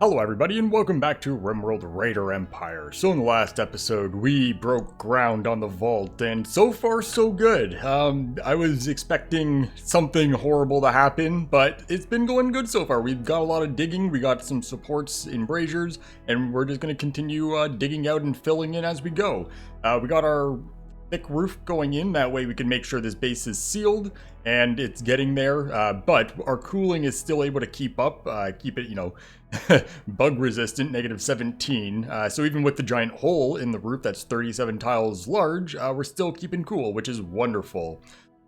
Hello everybody and welcome back to RimWorld Raider Empire. So in the last episode we broke ground on the vault and so far so good. I was expecting something horrible to happen, but it's been going good so far. We've got a lot of digging, we got some supports in braziers, and we're just going to continue digging out and filling in as we go. We got our thick roof going in, that way we can make sure this base is sealed and it's getting there, but our cooling is still able to keep up, keep it, bug resistant, -17. So even with the giant hole in the roof that's 37 tiles large, we're still keeping cool, which is wonderful.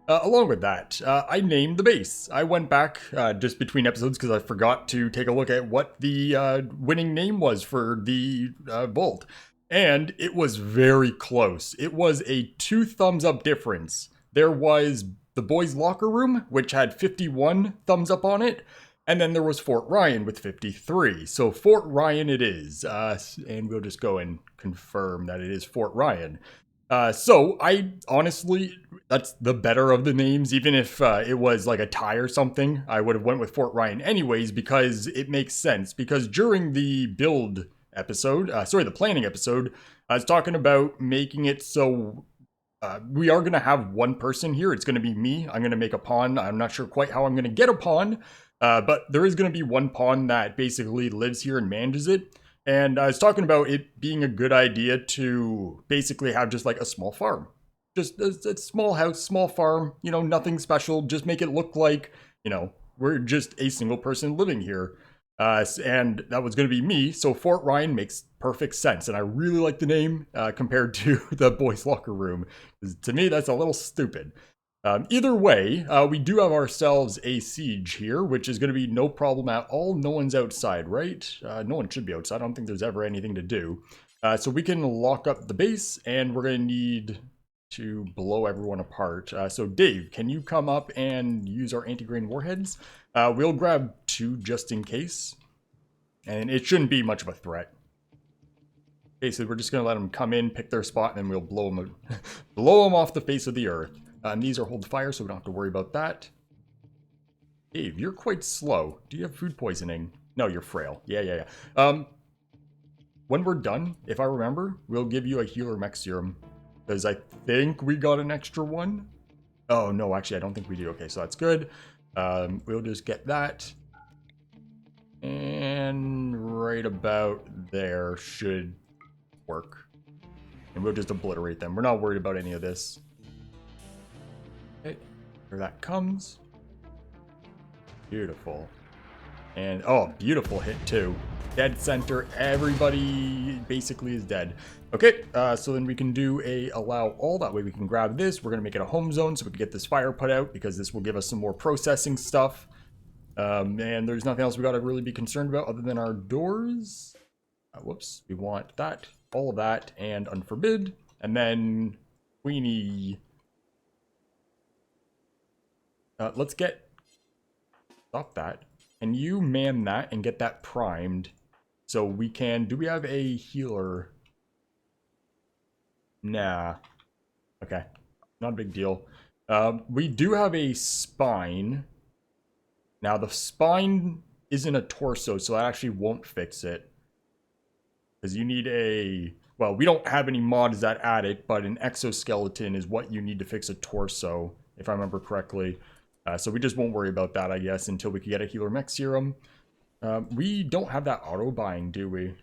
Along with that, I named the base. I went back just between episodes because I forgot to take a look at what the winning name was for the vault. And it was very close. It was a 2 thumbs up difference. There was the boys' locker room, which had 51 thumbs up on it. And then there was Fort Ryan with 53. So Fort Ryan it is. And we'll just go and confirm that it is Fort Ryan. So I honestly, that's the better of the names. Even if it was like a tie or something, I would have went with Fort Ryan anyways, because it makes sense. Because during the build episode, the planning episode, I was talking about making it so we are going to have one person here. It's going to be me. I'm going to make a pawn. I'm not sure quite how I'm going to get a pawn, but there is going to be one pawn that basically lives here and manages it. And I was talking about it being a good idea to basically have just like a small farm. Just a small house, small farm, nothing special. Just make it look like, we're just a single person living here. And that was going to be me, so Fort Ryan makes perfect sense, and I really like the name compared to the boys' locker room. To me, that's a little stupid. Either way, we do have ourselves a siege here, which is going to be no problem at all. No one's outside, right? No one should be outside. I don't think there's ever anything to do. So we can lock up the base, and we're going to need to blow everyone apart. So Dave, can you come up and use our anti-grain warheads? We'll grab 2 just in case, and it shouldn't be much of a threat. Basically, we're just going to let them come in, pick their spot, and then we'll blow them off the face of the earth. And these are hold fire, so we don't have to worry about that. Dave, you're quite slow. Do you have food poisoning? No, you're frail. Yeah. When we're done, if I remember, we'll give you a healer mech serum. Because I think we got an extra one. Oh, no, actually, I don't think we do. Okay, so that's good. We'll just get that. And right about there should work. And we'll just obliterate them. We're not worried about any of this. Okay, there that comes. Beautiful. And, oh, beautiful hit too. Dead center, everybody basically is dead. Okay, so then we can do a allow all, that way we can grab this. We're gonna make it a home zone so we can get this fire put out, because this will give us some more processing stuff. And there's nothing else we gotta really be concerned about other than our doors. Whoops, we want that, all of that, and unforbid. And then Queenie. Let's stop that. Can you man that and get that primed? So we can, do we have a healer? Nah. Okay, not a big deal. We do have a spine. Now the spine isn't a torso, so that actually won't fix it. Because you need well, we don't have any mods that add it, but an exoskeleton is what you need to fix a torso, if I remember correctly. So we just won't worry about that, I guess, until we can get a healer mech serum. We don't have that auto buying, do we?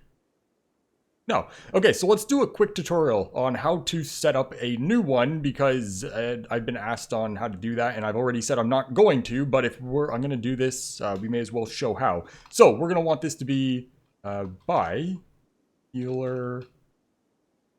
No. Okay, so let's do a quick tutorial on how to set up a new one, because I've been asked on how to do that, and I've already said I'm not going to, but if I'm going to do this, we may as well show how. So we're going to want this to be buy healer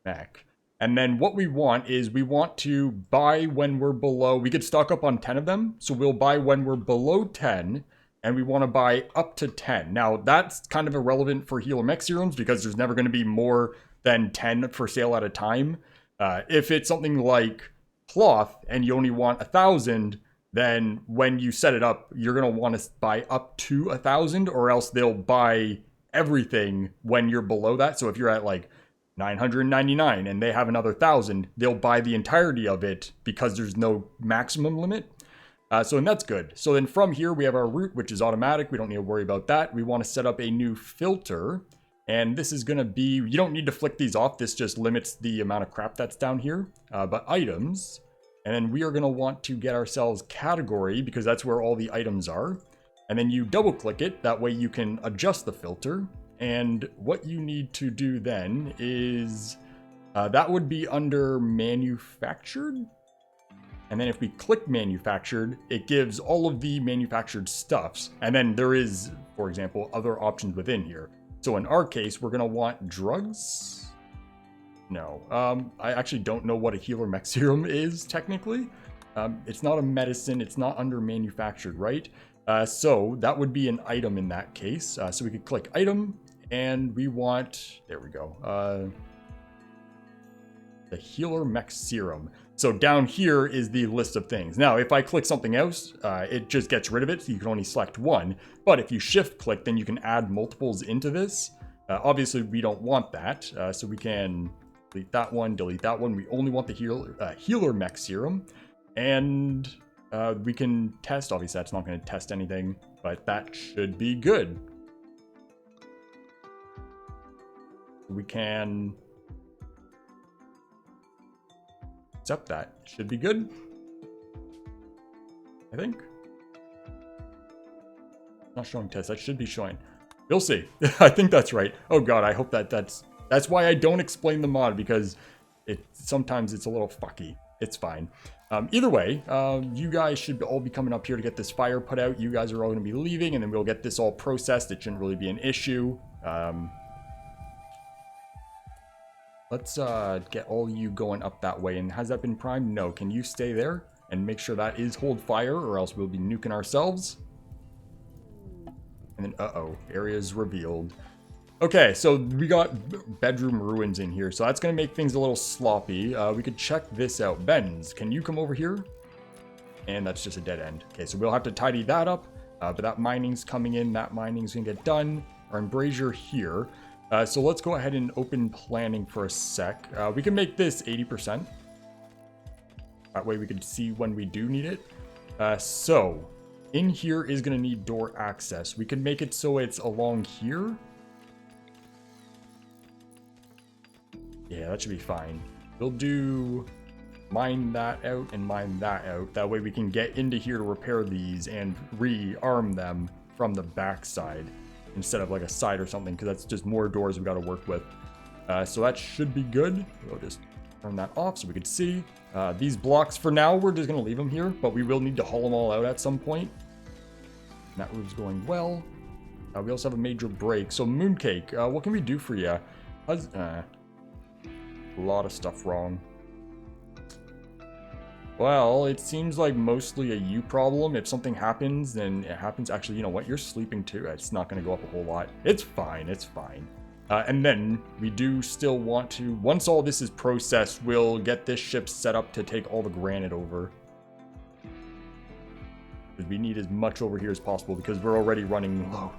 mech. And then what we want is we want to buy when we're below, we could stock up on 10 of them, so we'll buy when we're below 10, and we want to buy up to 10. Now, that's kind of irrelevant for healer mech serums, because there's never going to be more than 10 for sale at a time. If it's something like cloth, and you only want 1,000, then when you set it up, you're going to want to buy up to 1,000, or else they'll buy everything when you're below that. So if you're at like 999 and they have another 1,000, they'll buy the entirety of it because there's no maximum limit. And that's good. So then from here, we have our route, which is automatic. We don't need to worry about that. We want to set up a new filter. And this is going to be, you don't need to flick these off. This just limits the amount of crap that's down here. But items, and then we are going to want to get ourselves category because that's where all the items are. And then you double click it. That way you can adjust the filter. And what you need to do then is, that would be under manufactured. And then if we click manufactured, it gives all of the manufactured stuffs. And then there is, for example, other options within here. So in our case, we're going to want drugs. No, I actually don't know what a healer mech serum is technically. It's not a medicine. It's not under manufactured, right? So that would be an item in that case. So we could click item and we want, there we go. The healer mech serum. So down here is the list of things. Now, if I click something else, it just gets rid of it. So you can only select one. But if you shift click, then you can add multiples into this. Obviously, we don't want that. So we can delete that one, delete that one. We only want the healer mech serum. And we can test. Obviously, that's not going to test anything, but that should be good. We can accept that. Should be good, I think. Not showing test. That should be showing. We'll see. I think that's right. Oh god, I hope that's why I don't explain the mod, because sometimes it's a little fucky. It's fine. Either way, you guys should all be coming up here to get this fire put out. You guys are all going to be leaving, and then we'll get this all processed. It shouldn't really be an issue. Let's get all you going up that way. And has that been primed? No. Can you stay there and make sure that is hold fire, or else we'll be nuking ourselves? And then, uh-oh, areas revealed. Okay, so we got bedroom ruins in here, so that's going to make things a little sloppy. We could check this out. Benz, can you come over here? And that's just a dead end. Okay, so we'll have to tidy that up, but that mining's coming in. That mining's going to get done. Our embrasure here. So let's go ahead and open planning for a sec. We can make this 80%. That way we can see when we do need it. So in here is going to need door access. We can make it so it's along here. Yeah, that should be fine. We'll do mine that out and mine that out. That way we can get into here to repair these and rearm them from the backside instead of like a side or something, because that's just more doors we've got to work with. So that should be good. We'll just turn that off so we can see. These blocks, for now, we're just going to leave them here, but we will need to haul them all out at some point. And that roof's going well. We also have a major break. So Mooncake, what can we do for you? A lot of stuff wrong. Well, it seems like mostly a you problem. If something happens, then it happens. Actually, you know what? You're sleeping too. It's not going to go up a whole lot. It's fine. It's fine. And then we do still want to, once all this is processed, we'll get this ship set up to take all the granite over. We need as much over here as possible because we're already running low.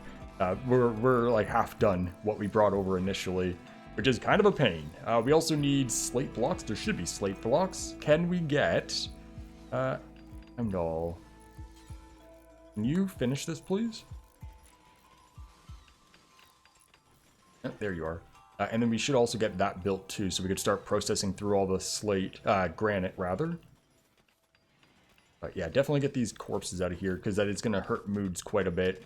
We're like half done what we brought over initially, which is kind of a pain. We also need slate blocks. There should be slate blocks. Can we get... Heimdall. Can you finish this, please? Oh, there you are. And then we should also get that built too, so we could start processing through all the slate, granite rather. But yeah, definitely get these corpses out of here, because that is going to hurt moods quite a bit.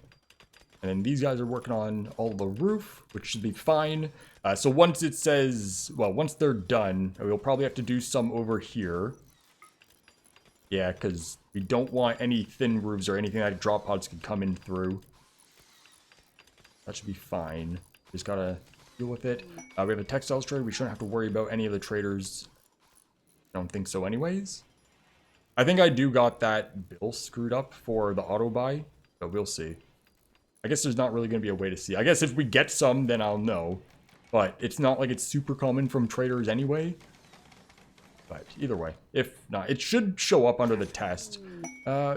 And then these guys are working on all the roof, which should be fine. So once it says, well, once they're done, we'll probably have to do some over here. Yeah, because we don't want any thin roofs or anything that drop pods could come in through. That should be fine. Just gotta deal with it. We have a textiles trader. We shouldn't have to worry about any of the traders. I don't think so anyways. I think I do got that bill screwed up for the auto buy, but we'll see. I guess there's not really going to be a way to see. I guess if we get some, then I'll know. But it's not like it's super common from traders anyway. But either way, if not, it should show up under the test.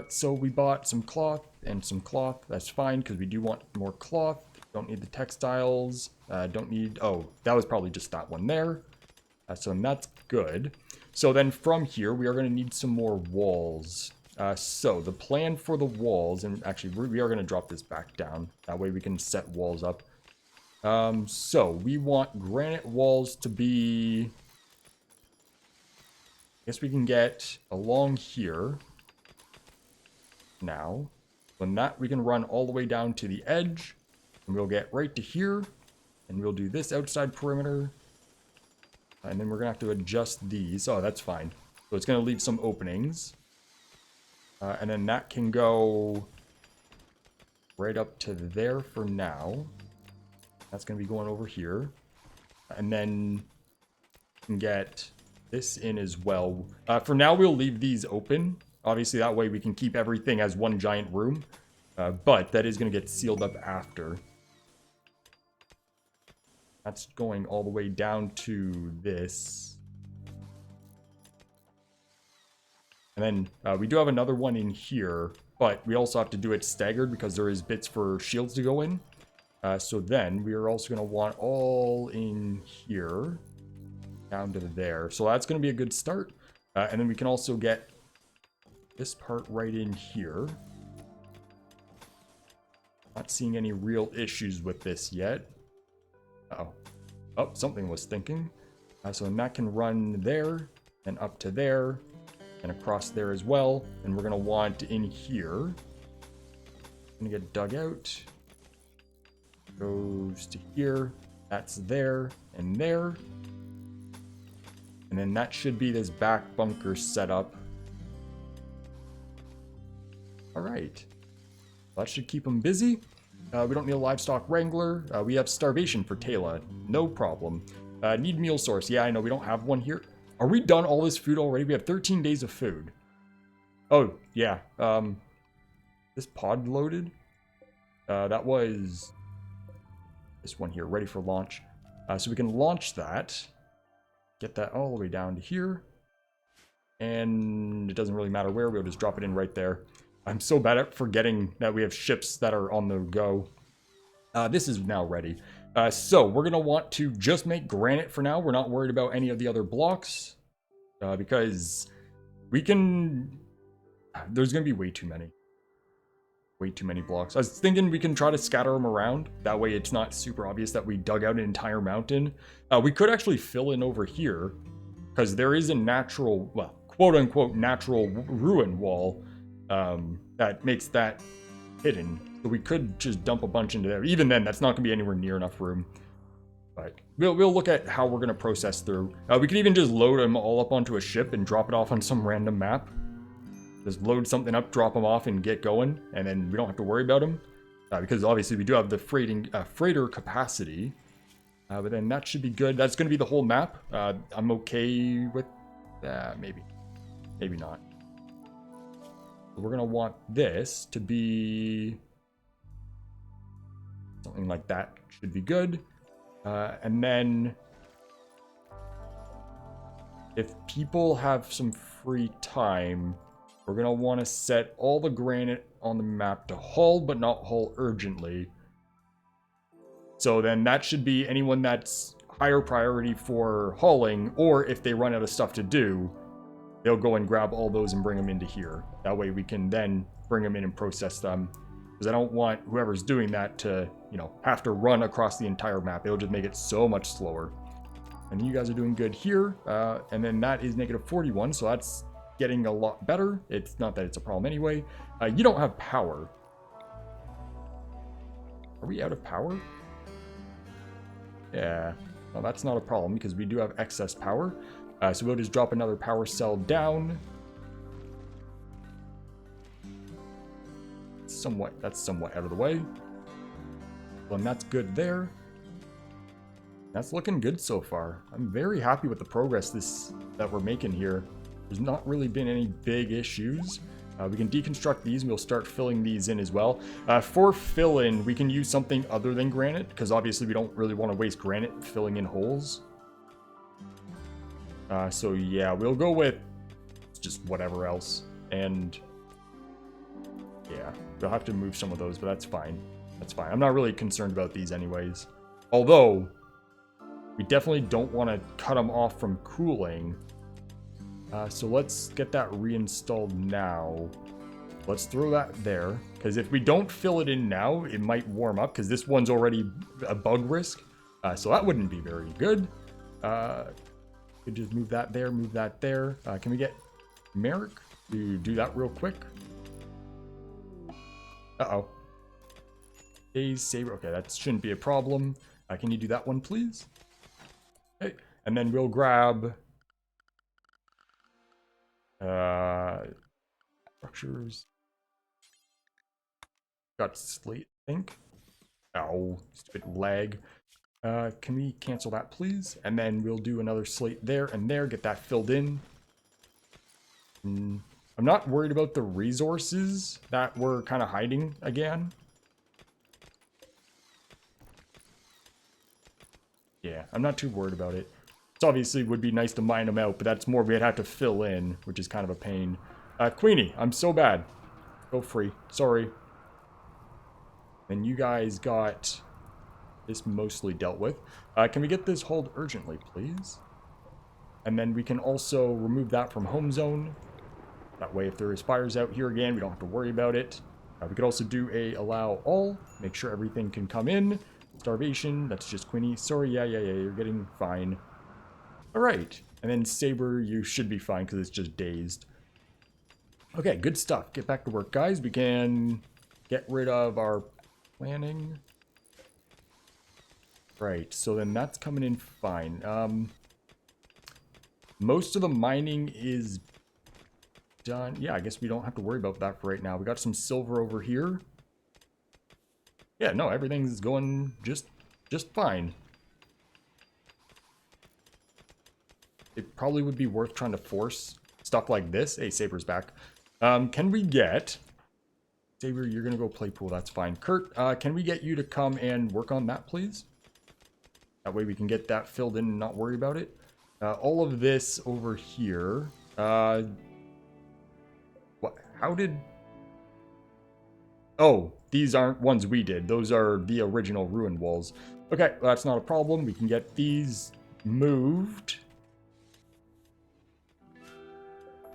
So we bought some cloth and some cloth. That's fine, because we do want more cloth. Don't need the textiles. Don't need... Oh, that was probably just that one there. So that's good. So then from here, we are going to need some more walls. So the plan for the walls, and actually we are going to drop this back down. That way we can set walls up. So we want granite walls to be, I guess we can get along here now. When that we can run all the way down to the edge, and we'll get right to here, and we'll do this outside perimeter. And then we're going to have to adjust these. Oh, that's fine. So it's going to leave some openings. And then that can go right up to there for now. That's going to be going over here. And then you can get this in as well. For now, we'll leave these open. Obviously, that way we can keep everything as one giant room. But that is going to get sealed up after. That's going all the way down to this. And then we do have another one in here, but we also have to do it staggered because there is bits for shields to go in. So then we are also going to want all in here down to there. So that's going to be a good start. And then we can also get this part right in here. Not seeing any real issues with this yet. Uh-oh. Oh, something was thinking. So then that can run there and up to there. And across there as well. And we're going to want in here. Going to get dug out. Goes to here. That's there and there. And then that should be this back bunker setup. Alright. That should keep them busy. We don't need a livestock wrangler. We have starvation for Taylor. No problem. Need meal source. Yeah, I know we don't have one here. Are we done all this food already? We have 13 days of food. Oh, yeah. This pod loaded. That was this one here, ready for launch. So we can launch that. Get that all the way down to here. And it doesn't really matter where. We'll just drop it in right there. I'm so bad at forgetting that we have ships that are on the go. This is now ready. So we're going to want to just make granite for now. We're not worried about any of the other blocks. Because we can... There's going to be way too many. Way too many blocks. I was thinking we can try to scatter them around. That way it's not super obvious that we dug out an entire mountain. We could actually fill in over here. Because there is a natural, well, quote-unquote natural ruin wall that makes that hidden. So we could just dump a bunch into there. Even then, that's not going to be anywhere near enough room. But we'll look at how we're going to process through. We could even just load them all up onto a ship and drop it off on some random map. Just load something up, drop them off, and get going. And then we don't have to worry about them. Because obviously we do have the freighter capacity. But then that should be good. That's going to be the whole map. I'm okay with that. Maybe. Maybe not. So we're going to want this to be... something like that should be good. And then... if people have some free time... we're going to want to set all the granite on the map to haul, but not haul urgently. So then that should be anyone that's higher priority for hauling, or if they run out of stuff to do, they'll go and grab all those and bring them into here. That way we can then bring them in and process them. Because I don't want whoever's doing that to, you know, have to run across the entire map. It'll just make it so much slower. And you guys are doing good here. And then that is -41, so that's getting a lot better. It's not that it's a problem anyway. You don't have power. Are we out of power? Yeah, well, that's not a problem because we do have excess power. So we'll just drop another power cell down. That's somewhat out of the way. Well, and that's good there. That's looking good so far. I'm very happy with the progress that we're making here. There's not really been any big issues. We can deconstruct these and we'll start filling these in as well. For fill-in, we can use something other than granite because obviously we don't really want to waste granite filling in holes. So yeah, we'll go with just whatever else. And yeah, we'll have to move some of those, but that's fine. That's fine. I'm not really concerned about these anyways. Although, we definitely don't want to cut them off from cooling. So let's get that reinstalled now. Let's throw that there, because if we don't fill it in now, it might warm up, because this one's already a bug risk. So that wouldn't be very good. Could just move that there, move that there. Can we get Merrick to do that real quick? Uh-oh. Days Saber. Okay, that shouldn't be a problem. Can you do that one, please? Okay, and then we'll grab... structures. Got slate, I think. Ow, stupid lag. Can we cancel that, please? And then we'll do another slate there and there, get that filled in. I'm not worried about the resources that we're kind of hiding again. Yeah, I'm not too worried about it. It's obviously would be nice to mine them out, but that's more we'd have to fill in, which is kind of a pain. Queenie, I'm so bad. Go free. Sorry. And you guys got this mostly dealt with. Can we get this hauled urgently, please? And then we can also remove that from home zone. That way, if there is fires out here again, we don't have to worry about it. We could also do a allow all. Make sure everything can come in. Starvation, that's just Queenie. Sorry, yeah, you're getting fine. All right. And then Saber, you should be fine because it's just dazed. Okay, good stuff. Get back to work, guys. We can get rid of our planning. Right, so then that's coming in fine. Most of the mining is done. Yeah, I guess we don't have to worry about that for right now. We got some silver over here. Yeah, no, everything's going just fine. It probably would be worth trying to force stuff like this. Hey, Saber's back. Can we get... Saber, you're going to go play pool. That's fine. Kurt, can we get you to come and work on that, please? That way we can get that filled in and not worry about it. All of this over here. What? How did... Oh, these aren't ones we did. Those are the original ruined walls. Okay, well, that's not a problem. We can get these moved.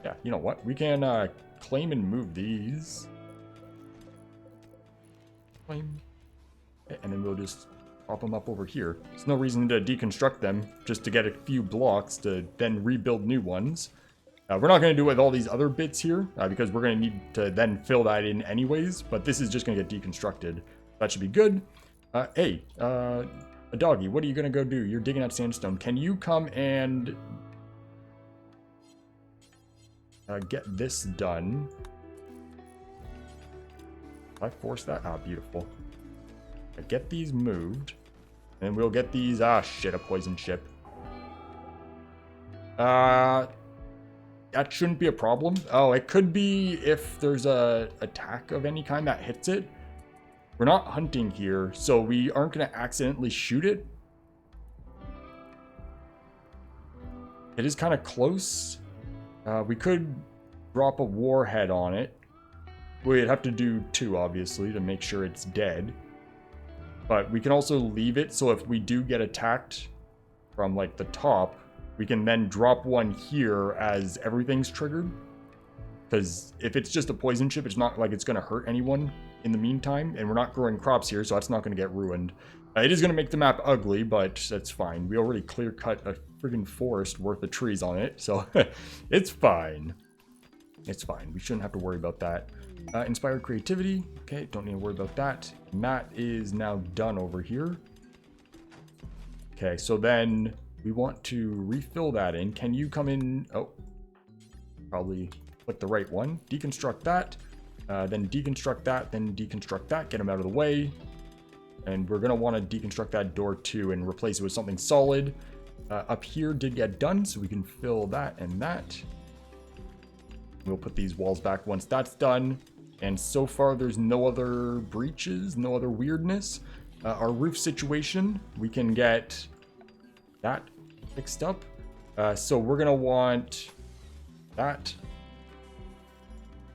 Yeah, you know what? We can claim and move these. Claim. And then we'll just pop them up over here. There's no reason to deconstruct them, just to get a few blocks to then rebuild new ones. We're not going to do it with all these other bits here, because we're going to need to then fill that in anyways, but this is just going to get deconstructed. That should be good. Hey, a doggy, what are you going to go do? You're digging out sandstone. Can you come and get this done? If I force that? Ah, beautiful. Get these moved, and we'll get these... Ah, shit, a poison ship. That shouldn't be a problem. Oh, it could be if there's a attack of any kind that hits it. We're not hunting here, so we aren't going to accidentally shoot it. It is kind of close. We could drop a warhead on it. We'd have to do 2, obviously, to make sure it's dead. But we can also leave it, so if we do get attacked from, like, the top, we can then drop one here as everything's triggered. Because if it's just a poison chip, it's not like it's going to hurt anyone in the meantime. And we're not growing crops here, so that's not going to get ruined. It is going to make the map ugly, but that's fine. We already clear-cut a friggin' forest worth of trees on it, so it's fine. It's fine. We shouldn't have to worry about that. Inspired creativity. Okay, don't need to worry about that. And that is now done over here. Okay, so then... we want to refill that in. Can you come in? Oh, probably click the right one. Deconstruct that, then deconstruct that, then deconstruct that. Get them out of the way. And we're going to want to deconstruct that door too and replace it with something solid. Up here did get done, so we can fill that and that. We'll put these walls back once that's done. And so far, there's no other breaches, no other weirdness. Our roof situation, we can get that fixed up. So we're gonna want that.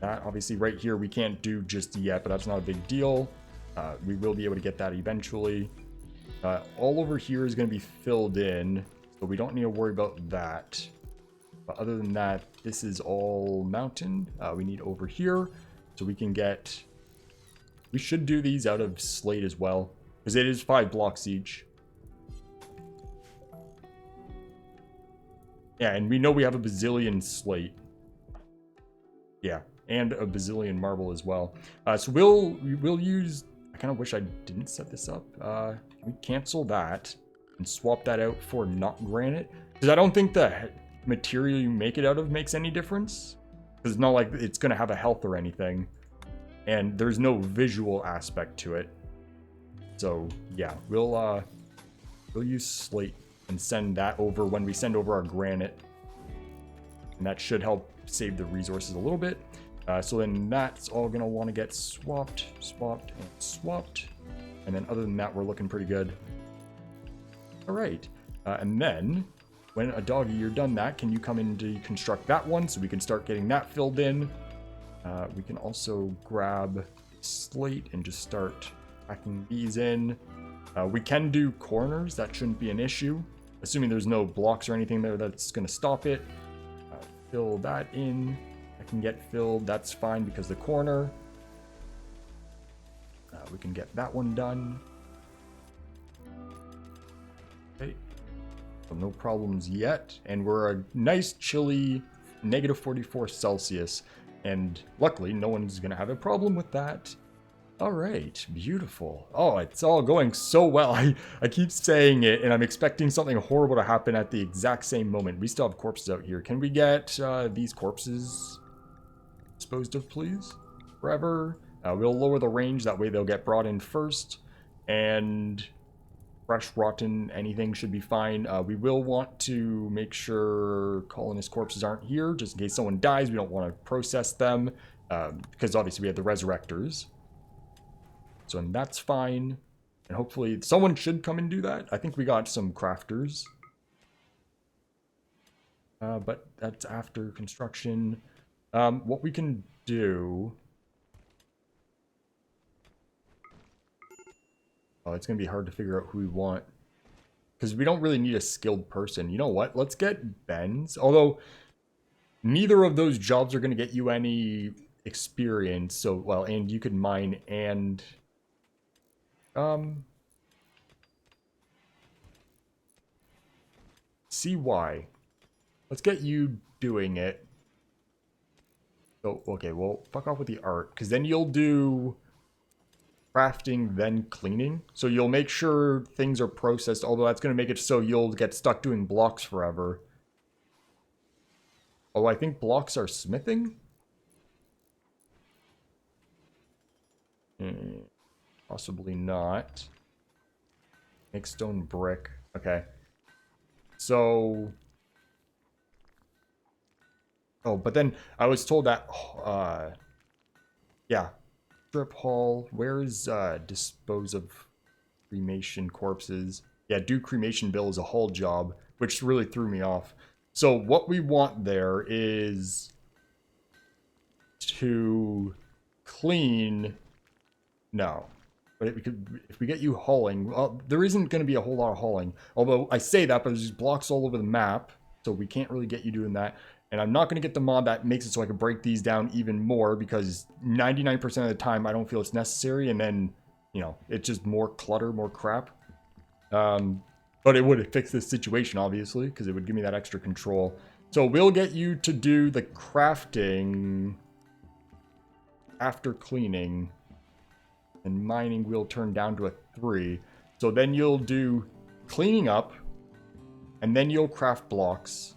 That obviously right here we can't do just yet, but that's not a big deal. We will be able to get that eventually. All over here is gonna be filled in, so we don't need to worry about that. But other than that, this is all mountain. We need over here, so we can get... We should do these out of slate as well, because it is 5 blocks each. Yeah, and we know we have a bazillion slate. Yeah, and a bazillion marble as well. So we'll use... I kind of wish I didn't set this up. Can we cancel that and swap that out for not granite? Because I don't think the material you make it out of makes any difference. Because it's not like it's going to have a health or anything. And there's no visual aspect to it. So, yeah, we'll use slate and send that over when we send over our granite. And that should help save the resources a little bit. So then that's all going to want to get swapped, swapped, and swapped. And then other than that, we're looking pretty good. All right. And then when a doggy, you're done that, can you come in to construct that one so we can start getting that filled in? We can also grab slate and just start packing these in. We can do corners. That shouldn't be an issue. Assuming there's no blocks or anything there that's going to stop it. Fill that in. I can get filled. That's fine because the corner. We can get that one done. Okay. So no problems yet. And we're a nice chilly -44 Celsius. And luckily, no one's going to have a problem with that. All right, beautiful. Oh, it's all going so well. I keep saying it, and I'm expecting something horrible to happen at the exact same moment. We still have corpses out here. Can we get these corpses disposed of, please? Forever. We'll lower the range. That way they'll get brought in first. And fresh, rotten, anything should be fine. We will want to make sure colonist corpses aren't here, just in case someone dies. We don't want to process them, because obviously we have the resurrectors. So and that's fine. And hopefully someone should come and do that. I think we got some crafters. But that's after construction. What we can do... Oh, it's going to be hard to figure out who we want. Because we don't really need a skilled person. You know what? Let's get Ben's. Although, neither of those jobs are going to get you any experience. So, well, and you could mine and... CY. Let's get you doing it. So, okay, well, fuck off with the art. Because then you'll do... crafting, then cleaning. So you'll make sure things are processed, although that's going to make it so you'll get stuck doing blocks forever. Oh, I think blocks are smithing? Possibly not. Make stone brick. Okay. So... Oh, but then I was told that... yeah. Strip haul. Where's dispose of cremation corpses? Yeah, do cremation bill is a haul job, which really threw me off. So what we want there is to clean. No, but if we get you hauling, well, there isn't going to be a whole lot of hauling. Although I say that, but there's blocks all over the map, so we can't really get you doing that. And I'm not going to get the mod that makes it so I can break these down even more, because 99% of the time I don't feel it's necessary, and then, you know, it's just more clutter, more crap. But it would fix this situation, obviously, because it would give me that extra control. So we'll get you to do the crafting after cleaning, and mining will turn down to a 3. So then you'll do cleaning up, and then you'll craft blocks.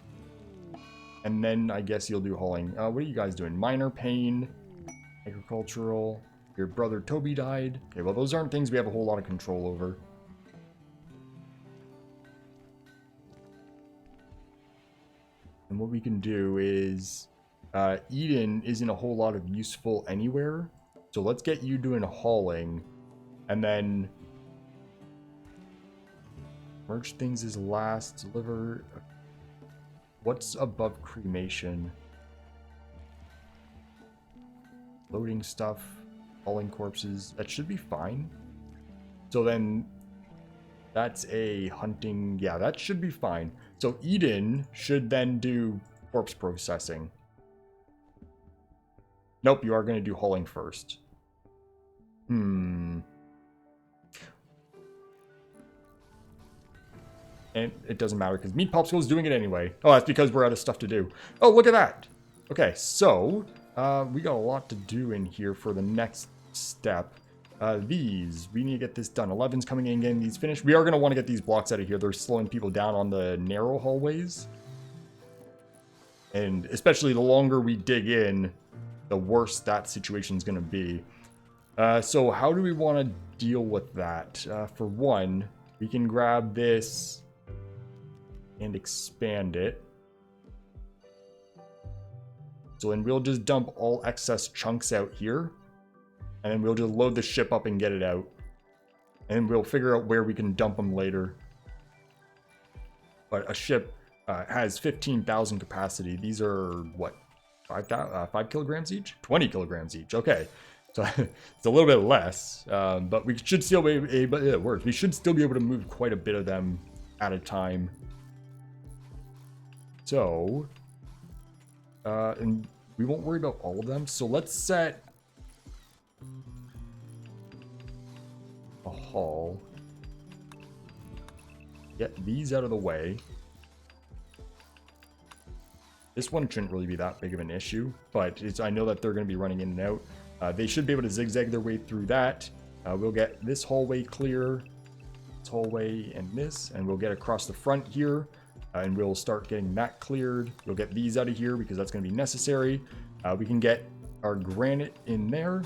And then I guess you'll do hauling. What are you guys doing? Minor pain, agricultural. Your brother Toby died. Okay, well, those aren't things we have a whole lot of control over. And what we can do is... Eden isn't a whole lot of useful anywhere. So let's get you doing hauling. And then... merge things is last. Deliver... What's above cremation? Loading stuff, hauling corpses. That should be fine. So then that's a hunting. Yeah, that should be fine. So Eden should then do corpse processing. Nope, you are going to do hauling first. And it doesn't matter because Meat Popsicle is doing it anyway. Oh, that's because we're out of stuff to do. Oh, look at that. Okay, so we got a lot to do in here for the next step. These, we need to get this done. 11's coming in, getting these finished. We are going to want to get these blocks out of here. They're slowing people down on the narrow hallways. And especially the longer we dig in, the worse that situation's going to be. So how do we want to deal with that? For one, we can grab this and expand it. So then we'll just dump all excess chunks out here. And then we'll just load the ship up and get it out. And we'll figure out where we can dump them later. But a ship has 15,000 capacity. These are, what, 5 kilograms each? 20 kilograms each. Okay. So it's a little bit less. But we should still be able, it works. We should still be able to move quite a bit of them at a time. So, and we won't worry about all of them. So let's set a haul. Get these out of the way. This one shouldn't really be that big of an issue, but I know that they're going to be running in and out. They should be able to zigzag their way through that. We'll get this hallway clear, this hallway and this, and we'll get across the front here, and we'll start getting that cleared. We'll get these out of here because that's going to be necessary. We can get our granite in there,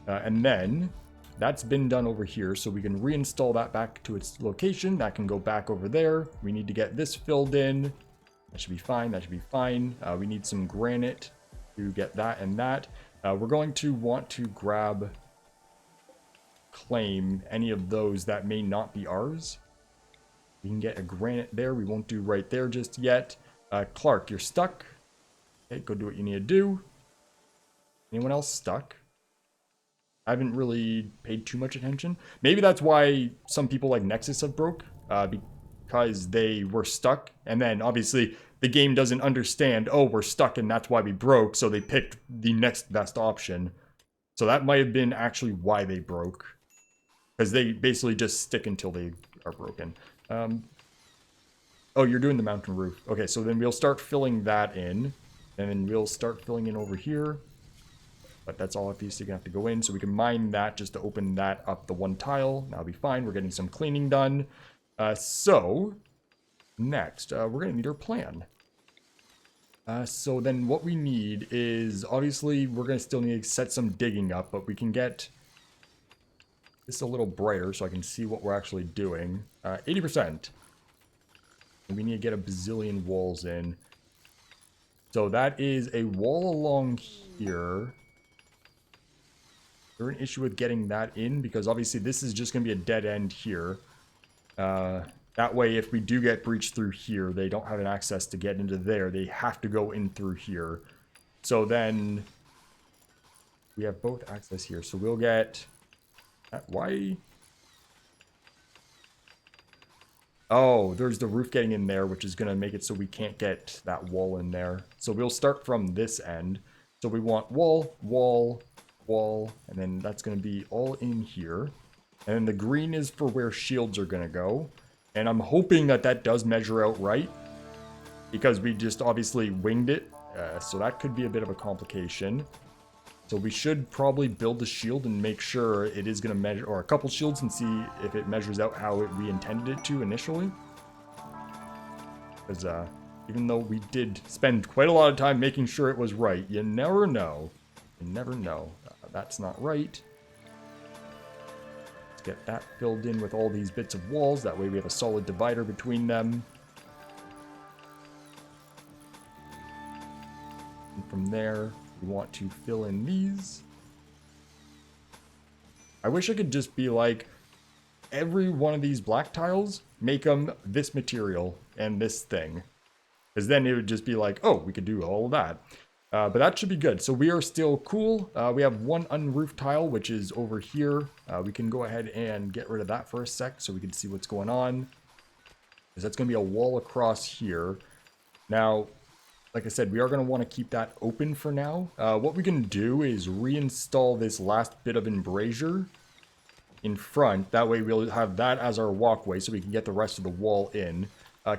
and then that's been done over here, so we can reinstall that back to its location. That can go back over there. We need to get this filled in. That should be fine. That should be fine. We need some granite to get that and that. We're going to want to claim any of those that may not be ours. We can get a granite there. We won't do right there just yet. Clark, you're stuck. Okay, go do what you need to do. Anyone else stuck? I haven't really paid too much attention. Maybe that's why some people like Nexus have broke. Because they were stuck. And then obviously the game doesn't understand, oh, we're stuck and that's why we broke. So they picked the next best option. So that might have been actually why they broke. Because they basically just stick until they are broken. Oh, you're doing the mountain roof. Okay, so then we'll start filling that in. And then we'll start filling in over here. But that's all obviously gonna have to go in. So we can mine that just to open that up the one tile. That'll be fine. We're getting some cleaning done. So next, we're gonna need our plan. So then what we need is, obviously, we're gonna still need to set some digging up, but we can get this a little brighter so I can see what we're actually doing. 80%. And we need to get a bazillion walls in. So that is a wall along here. Is there an issue with getting that in? Because obviously this is just going to be a dead end here. That way, if we do get breached through here, they don't have an access to get into there. They have to go in through here. So then we have both access here. So we'll get... Why? Oh, there's the roof getting in there, which is going to make it so we can't get that wall in there. So we'll start from this end. So we want wall, wall, wall, and then that's going to be all in here. And then the green is for where shields are going to go. And I'm hoping that that does measure out right, because we just obviously winged it. So that could be a bit of a complication. So we should probably build the shield and make sure it is going to measure, or a couple shields, and see if it measures out how we intended it to initially. Because even though we did spend quite a lot of time making sure it was right, you never know. You never know. That's not right. Let's get that filled in with all these bits of walls. That way we have a solid divider between them. And from there, we want to fill in these. I wish I could just be like, every one of these black tiles, make them this material and this thing. Because then it would just be like, oh, we could do all of that. But that should be good. So we are still cool. We have one unroofed tile, which is over here. We can go ahead and get rid of that for a sec so we can see what's going on. Because that's going to be a wall across here. Now, like I said, we are going to want to keep that open for now. What we can do is reinstall this last bit of embrasure in front. That way we'll have that as our walkway so we can get the rest of the wall in.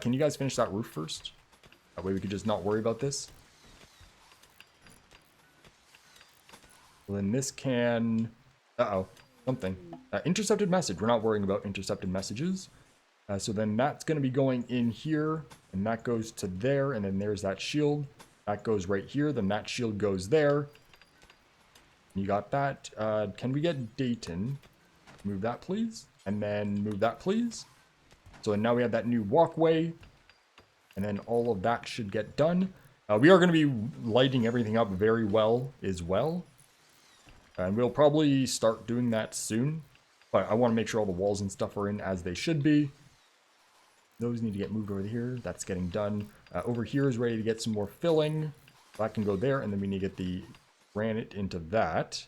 Can you guys finish that roof first? That way we can just not worry about this. Well, then this can... Uh-oh. Something. Intercepted message. We're not worrying about intercepted messages. So then that's going to be going in here, and that goes to there, and then there's that shield. That goes right here, then that shield goes there. You got that. Can we get Dayton? Move that, please. And then move that, please. So now we have that new walkway, and then all of that should get done. We are going to be lighting everything up very well as well. And we'll probably start doing that soon. But I want to make sure all the walls and stuff are in as they should be. Those need to get moved over here. That's getting done. Over here is ready to get some more filling. That can go there, and then we need to get the granite into that.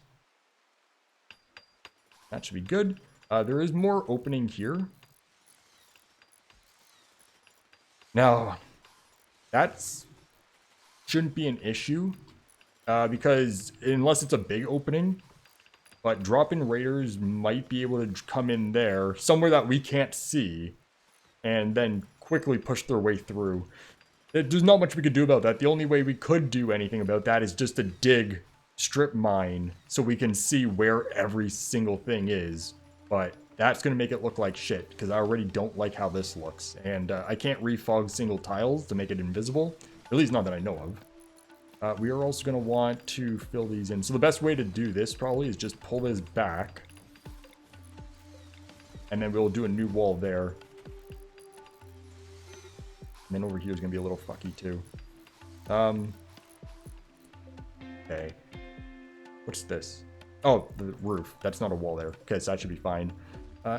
That should be good. There is more opening here. Now, that shouldn't be an issue. Because unless it's a big opening, but drop-in raiders might be able to come in there, somewhere that we can't see, and then quickly push their way through. There's not much we could do about that. The only way we could do anything about that is just to dig strip mine so we can see where every single thing is. But that's going to make it look like shit, because I already don't like how this looks. And I can't refog single tiles to make it invisible, at least not that I know of. We are also going to want to fill these in. So the best way to do this probably is just pull this back. And then we'll do a new wall there. And then over here is going to be a little fucky too. Okay. What's this? Oh, the roof. That's not a wall there. Okay, so that should be fine.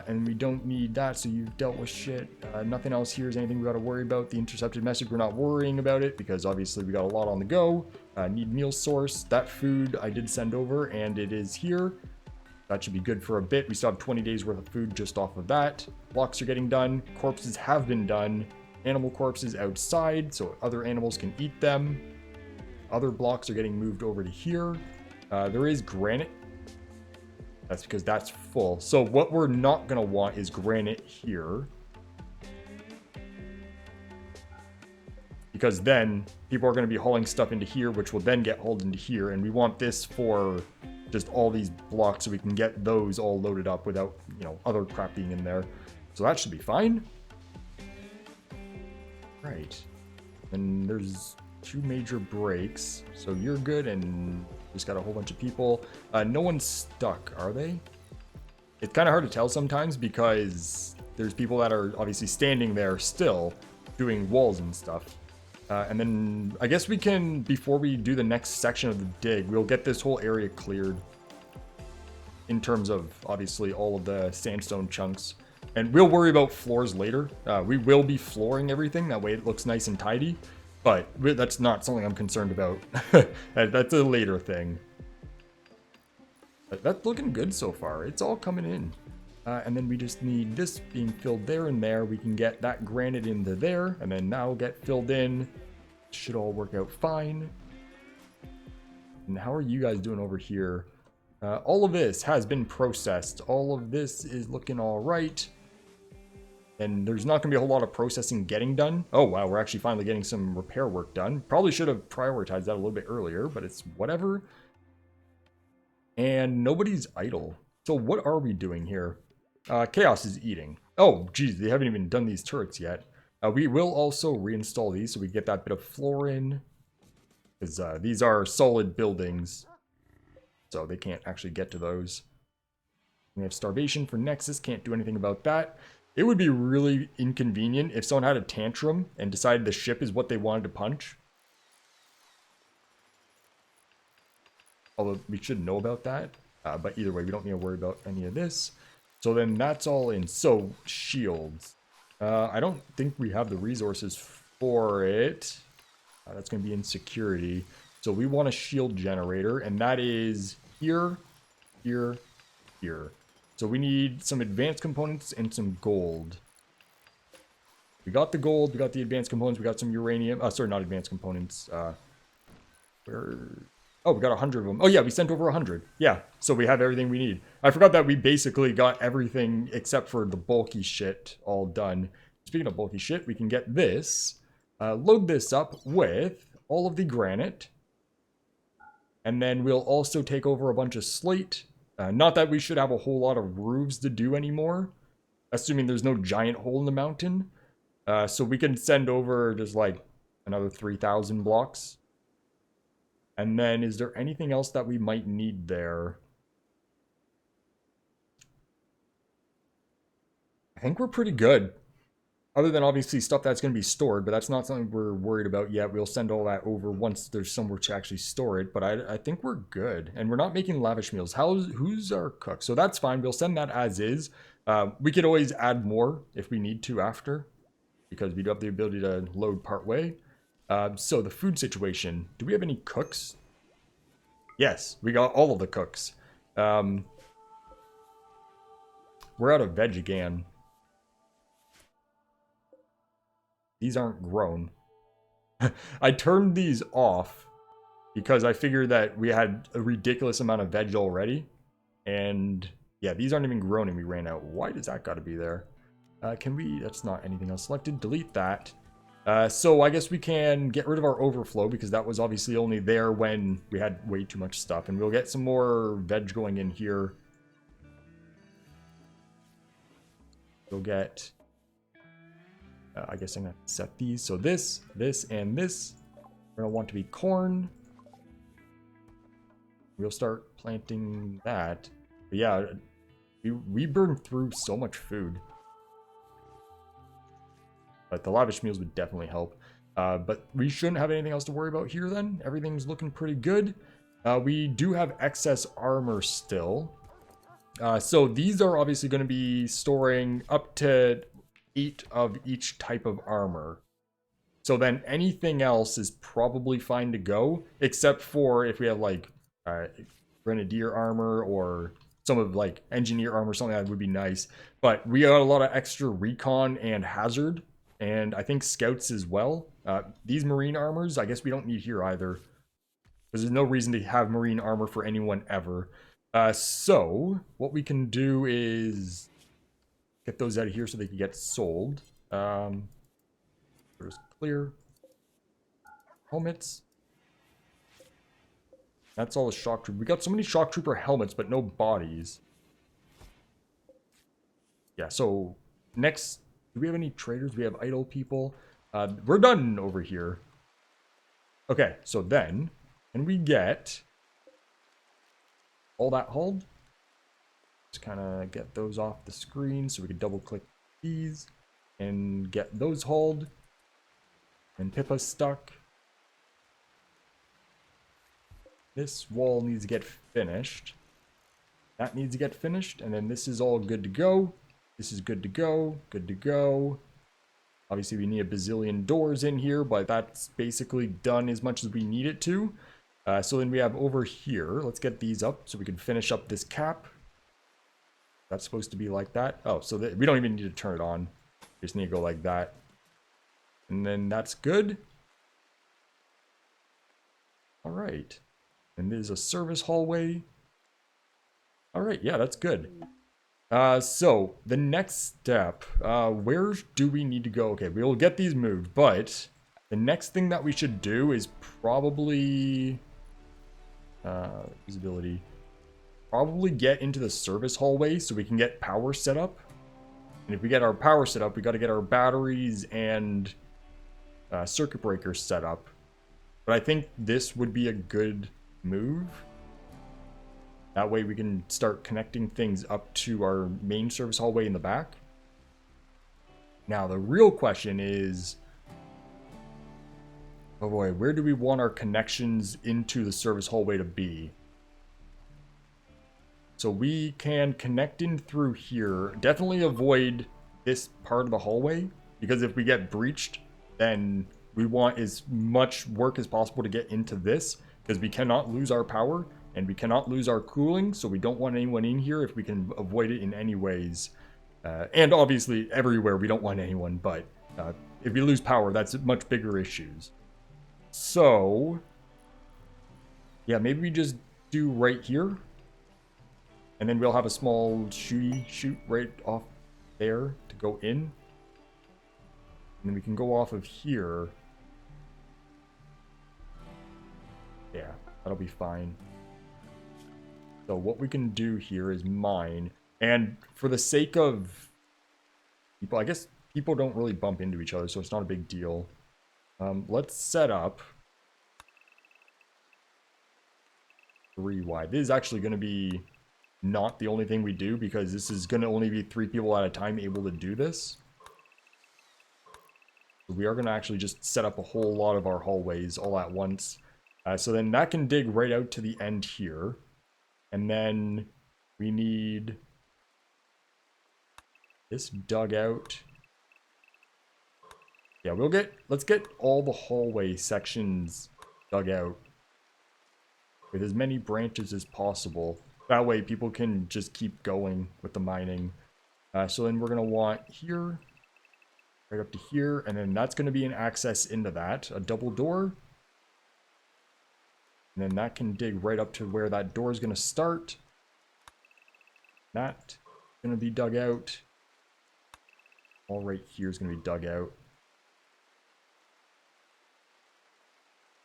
And we don't need that, so you've dealt with shit. Nothing else here is anything we got to worry about. The intercepted message, we're not worrying about it because obviously we got a lot on the go. Need meal source. That food I did send over, and it is here. That should be good for a bit. We still have 20 days worth of food just off of that. Blocks are getting done. Corpses have been done. Animal corpses outside, so other animals can eat them. Other blocks are getting moved over to here. There is granite. That's because that's full. So what we're not going to want is granite here. Because then people are going to be hauling stuff into here, which will then get hauled into here. And we want this for just all these blocks so we can get those all loaded up without, you know, other crap being in there. So that should be fine. Right. And there's 2 major breaks. So you're good, and just got a whole bunch of people. No one's stuck, are they? It's kind of hard to tell sometimes because there's people that are obviously standing there still doing walls and stuff. And then I guess we can, before we do the next section of the dig, we'll get this whole area cleared in terms of obviously all of the sandstone chunks. And we'll worry about floors later. We will be flooring everything. That way it looks nice and tidy. But that's not something I'm concerned about. That's a later thing. But that's looking good so far. It's all coming in. And then we just need this being filled there and there. We can get that granite into there. And then now get filled in. Should all work out fine. And how are you guys doing over here? All of this has been processed. All of this is looking all right. And there's not going to be a whole lot of processing getting done. Oh, wow, we're actually finally getting some repair work done. Probably should have prioritized that a little bit earlier, but it's whatever. And nobody's idle. So what are we doing here? Chaos is eating. Oh, geez, they haven't even done these turrets yet. We will also reinstall these so we get that bit of floor in. Because these are solid buildings. So they can't actually get to those. We have starvation for Nexus. Can't do anything about that. It would be really inconvenient if someone had a tantrum and decided the ship is what they wanted to punch. Although we should know about that. But either way, we don't need to worry about any of this. So then that's all in. So, shields. I don't think we have the resources for it. That's going to be in security. So we want a shield generator. And that is here, here, here. So we need some advanced components and some gold. We got the gold, we got the advanced components, we got some uranium. Sorry, not advanced components. Where... Oh, we got 100 of them. Oh yeah, we sent over 100. Yeah, so we have everything we need. I forgot that we basically got everything except for the bulky shit all done. Speaking of bulky shit, we can get this. Load this up with all of the granite. And then we'll also take over a bunch of slate. Not that we should have a whole lot of roofs to do anymore, assuming there's no giant hole in the mountain. So we can send over just like another 3,000 blocks. And then is there anything else that we might need there? I think we're pretty good. Other than obviously stuff that's going to be stored, but that's not something we're worried about yet. We'll send all that over once there's somewhere to actually store it. But I think we're good. And we're not making lavish meals. Who's our cook? So that's fine. We'll send that as is. We could always add more if we need to after, because we do have the ability to load part way. So the food situation. Do we have any cooks? Yes, we got all of the cooks. We're out of veg again. These aren't grown. I turned these off because I figured that we had a ridiculous amount of veg already. And yeah, these aren't even grown and we ran out. Why does that got to be there? Can we... That's not anything else selected. Delete that. So I guess we can get rid of our overflow because that was obviously only there when we had way too much stuff. And we'll get some more veg going in here. We'll get... I guess I'm going to set these. So this, and this. We're going to want to be corn. We'll start planting that. But yeah, we burned through so much food. But the lavish meals would definitely help. But we shouldn't have anything else to worry about here then. Everything's looking pretty good. We do have excess armor still. So these are obviously going to be storing up to 8 of each type of armor. So then anything else is probably fine to go, except for if we have like grenadier armor or some of like engineer armor, something that would be nice. But we got a lot of extra recon and hazard, and I think scouts as well. These marine armors, I guess we don't need here either, because there's no reason to have marine armor for anyone ever. So what we can do is get those out of here so they can get sold. There's clear helmets. That's all the shock trooper. We got so many shock trooper helmets, but no bodies. Yeah, so next, do we have any traders? We have idle people. We're done over here. Okay, so then, can we get all that hauled? Just kind of get those off the screen so we can double click these and get those hauled. And Pippa's stuck. This wall needs to get finished. That needs to get finished, and then this is all good to go. This is good to go, good to go. Obviously, we need a bazillion doors in here, but that's basically done as much as we need it to. So then we have over here, let's get these up so we can finish up this cap. That's supposed to be like that. Oh, so we don't even need to turn it on. We just need to go like that. And then that's good. All right. And there's a service hallway. All right, yeah, that's good. So the next step, where do we need to go? Okay, we will get these moved, but the next thing that we should do is probably visibility. Probably get into the service hallway so we can get power set up. And if we get our power set up, we got to get our batteries and circuit breakers set up. But I think this would be a good move. That way we can start connecting things up to our main service hallway in the back. Now the real question is, oh boy, where do we want our connections into the service hallway to be? So we can connect in through here. Definitely avoid this part of the hallway, because if we get breached, then we want as much work as possible to get into this, because we cannot lose our power and we cannot lose our cooling, so we don't want anyone in here if we can avoid it in any ways. And obviously everywhere we don't want anyone, but If we lose power, that's much bigger issues. So, yeah, maybe we just do right here. And then we'll have a small shoot right off there to go in. And then we can go off of here. Yeah, that'll be fine. So what we can do here is mine. And for the sake of people, I guess people don't really bump into each other, so it's not a big deal. Let's set up 3 wide. This is actually going to be not the only thing we do, because this is going to only be 3 people at a time able to do this. So we are going to actually just set up a whole lot of our hallways all at once. So then that can dig right out to the end here. And then we need this dugout. Yeah, let's get all the hallway sections dug out with as many branches as possible. That way people can just keep going with the mining. So then we're going to want here, right up to here, and then that's going to be an access into that, a double door. And then that can dig right up to where that door is going to start. That's going to be dug out. All right here is going to be dug out.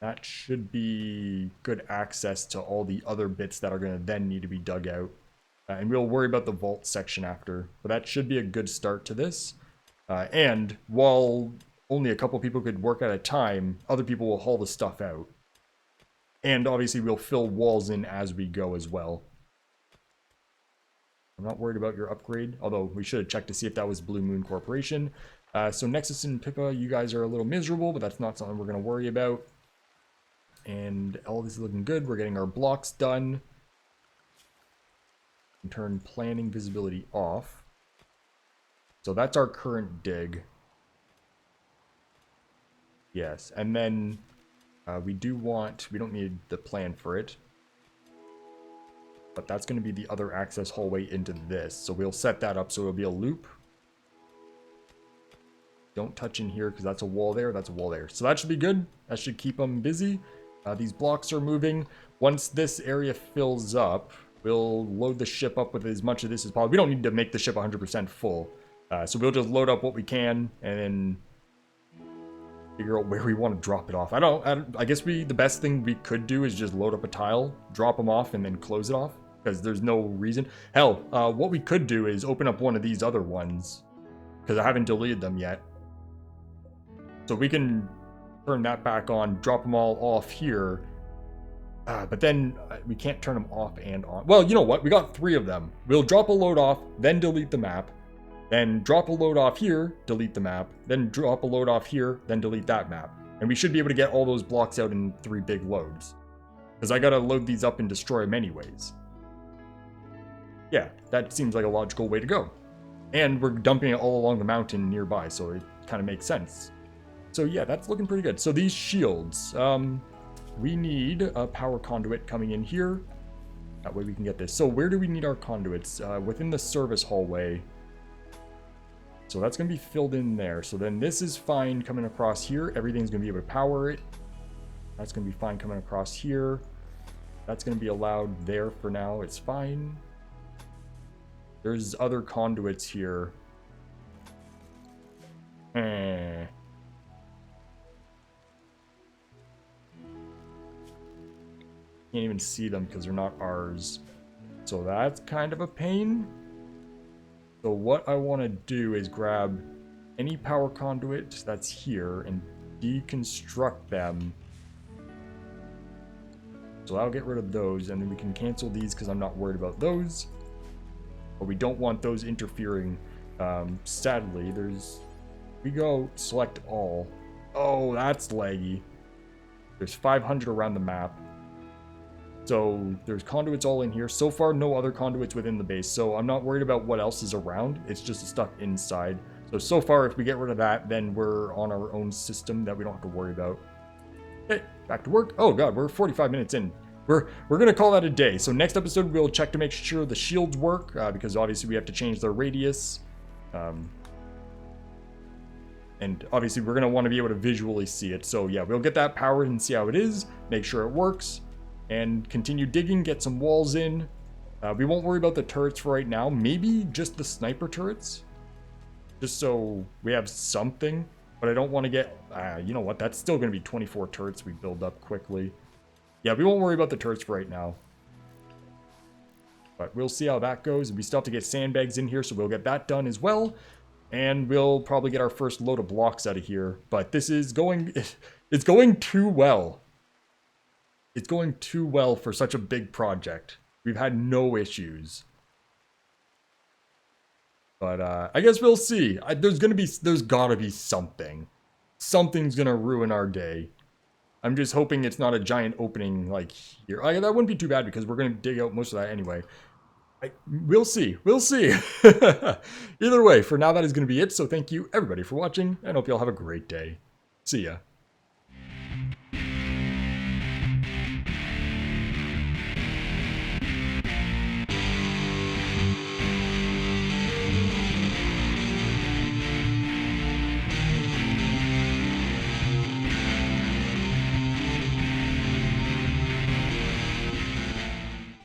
That should be good access to all the other bits that are going to then need to be dug out. And we'll worry about the vault section after. But that should be a good start to this. And while only a couple people could work at a time, other people will haul the stuff out. And obviously we'll fill walls in as we go as well. I'm not worried about your upgrade, although we should have checked to see if that was Blue Moon Corporation. So Nexus and Pippa, you guys are a little miserable, but that's not something we're going to worry about. And all this is looking good. We're getting our blocks done. And turn planning visibility off. So that's our current dig. Yes, and then we don't need the plan for it. But that's going to be the other access hallway into this. So we'll set that up so it'll be a loop. Don't touch in here because that's a wall there, that's a wall there. So that should be good. That should keep them busy. These blocks are moving. Once this area fills up, we'll load the ship up with as much of this as possible. We don't need to make the ship 100% full. So we'll just load up what we can and then figure out where we want to drop it off. I guess the best thing we could do is just load up a tile, drop them off, and then close it off. Because there's no reason. Hell, what we could do is open up one of these other ones. Because I haven't deleted them yet. So we can turn that back on, drop them all off here. But then we can't turn them off and on. Well, you know what? We got 3 of them. We'll drop a load off, then delete the map. Then drop a load off here, delete the map. Then drop a load off here, then delete that map. And we should be able to get all those blocks out in 3 big loads. Because I gotta load these up and destroy them anyways. Yeah, that seems like a logical way to go. And we're dumping it all along the mountain nearby, so it kind of makes sense. So yeah, that's looking pretty good. So these shields, we need a power conduit coming in here. That way we can get this. So where do we need our conduits? Within the service hallway. So that's going to be filled in there. So then this is fine coming across here. Everything's going to be able to power it. That's going to be fine coming across here. That's going to be allowed there for now. It's fine. There's other conduits here. Can't even see them because they're not ours. So that's kind of a pain. So what I want to do is grab any power conduit that's here and deconstruct them. So I'll get rid of those, and then we can cancel these because I'm not worried about those. But we don't want those interfering. Sadly, we go select all. Oh, that's laggy. There's 500 around the map. So there's conduits all in here. So far, no other conduits within the base. So I'm not worried about what else is around. It's just the stuff inside. So far, if we get rid of that, then we're on our own system that we don't have to worry about. Okay, back to work. Oh god, we're 45 minutes in. We're gonna call that a day. So next episode, we'll check to make sure the shields work, because obviously we have to change their radius. And obviously we're going to want to be able to visually see it. So yeah, we'll get that powered and see how it is, make sure it works, and continue digging, get some walls in. We won't worry about the turrets for right now. Maybe just the sniper turrets, just so we have something. But I don't want to get, you know what, that's still going to be 24 turrets we build up quickly. Yeah, we won't worry about the turrets for right now. But we'll see how that goes. We still have to get sandbags in here, so we'll get that done as well. And we'll probably get our first load of blocks out of here. But this is going, it's going too well. It's going too well for such a big project. We've had no issues. But I guess we'll see. There's gotta be something. Something's gonna ruin our day. I'm just hoping it's not a giant opening like here. That wouldn't be too bad because we're gonna dig out most of that anyway. We'll see. We'll see. Either way, for now that is gonna be it. So thank you everybody for watching, and hope you all have a great day. See ya.